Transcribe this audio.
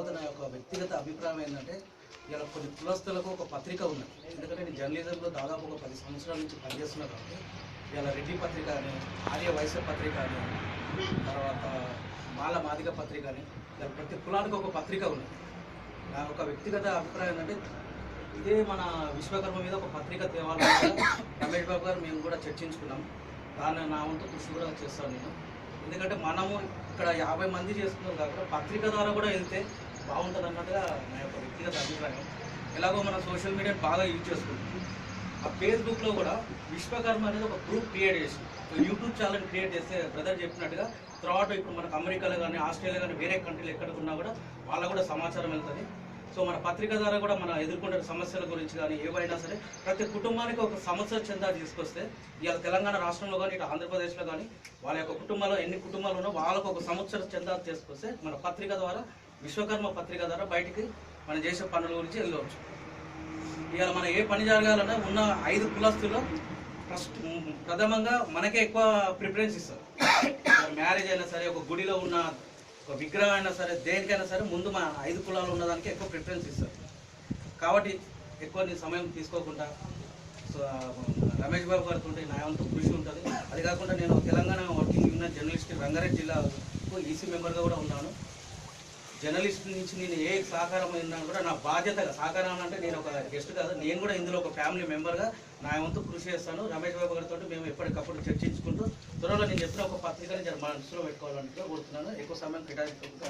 కాకపోతే నా యొక్క వ్యక్తిగత అభిప్రాయం ఏంటంటే ఇలా కొన్ని కులస్తులకు ఒక పత్రిక ఉన్నది. ఎందుకంటే నేను జర్నలిజంలో దాదాపు ఒక 10 సంవత్సరాల నుంచి పనిచేస్తున్నా కాబట్టి ఇలా రెడ్డి పత్రిక అని, ఆర్య వైశ్య పత్రిక అని, తర్వాత మాల మాదిగ పత్రిక అని, ఇలా ప్రతి కులానికి ఒక పత్రిక ఉన్నది. నా ఒక వ్యక్తిగత అభిప్రాయం ఏంటంటే ఇదే మన విశ్వకర్మ మీద ఒక పత్రిక తేవాలని రమేష్ బాబు గారు మేము కూడా చర్చించుకున్నాం. దాన్ని నా వంతు కృషి కూడా చేస్తాను నేను. ఎందుకంటే మనము ఇక్కడ 50 మంది చేస్తున్నాం కాకుండా పత్రిక ద్వారా కూడా వెళ్తే బాగుంటుంది అన్నట్టుగా నా యొక్క వ్యక్తిగత అభిప్రాయం. ఎలాగో మనం సోషల్ మీడియాని బాగా యూజ్ చేసుకుంటాం. ఆ ఫేస్బుక్లో కూడా విశ్వకర్మ అనేది ఒక గ్రూప్ క్రియేట్ చేసి యూట్యూబ్ ఛానల్ క్రియేట్ చేస్తే బ్రదర్ చెప్పినట్టుగా తర్వాత ఇప్పుడు మనకు అమెరికాలో కానీ ఆస్ట్రేలియా కానీ వేరే కంట్రీలు ఎక్కడికి ఉన్నా కూడా వాళ్ళకు కూడా సమాచారం వెళ్తుంది. సో మన పత్రిక ద్వారా కూడా మనం ఎదుర్కొంటే సమస్యల గురించి కానీ ఏవైనా సరే ప్రతి కుటుంబానికి ఒక సమస్య చందా తీసుకొస్తే ఇవాళ తెలంగాణ రాష్ట్రంలో కానీ ఇటు ఆంధ్రప్రదేశ్లో కానీ వాళ్ళ యొక్క కుటుంబాల్లో ఎన్ని కుటుంబాలు ఉన్నా వాళ్ళకు ఒక సంవత్సర చందా తీసుకొస్తే మన పత్రిక ద్వారా విశ్వకర్మ పత్రిక ద్వారా బయటికి మనం చేసే పనుల గురించి వెళ్ళవచ్చు. ఇవాళ మనం ఏ పని జరగాలన్నా ఉన్న 5 కులస్తుల్లో ఫస్ట్ ప్రథమంగా మనకే ఎక్కువ ప్రిఫరెన్స్ ఇస్తారు. మ్యారేజ్ అయినా సరే, ఒక గుడిలో ఉన్న ఒక విగ్రహం అయినా సరే, దేనికైనా సరే ముందు మన 5 కులాలు ఉన్నదానికి ఎక్కువ ప్రిఫరెన్స్ ఇస్తారు. కాబట్టి ఎక్కువ సమయం తీసుకోకుండా రమేష్ బాబు గారితో నా వంతు కృషి ఉంటుంది. అది కాకుండా నేను Telangana working union journalist Rangareddy జిల్లాకు ఈసీ మెంబర్గా కూడా ఉన్నాను. జర్నలిస్ట్ నుంచి నేను ఏ సహకారం అయినా కూడా నా బాధ్యతగా సహకారం అంటే నేను ఒక గెస్ట్ కాదు, నేను కూడా ఇందులో ఒక ఫ్యామిలీ మెంబర్గా నా వంతు కృషి చేస్తాను. రమేష్ బాబు గారితో మేము ఎప్పటికప్పుడు చర్చించుకుంటూ త్వరలో నేను చెప్పిన ఒక పత్రికని మనసులో పెట్టుకోవాలంటే కోరుతున్నాను. ఎక్కువ సమయం కేటాయించుకుంటూ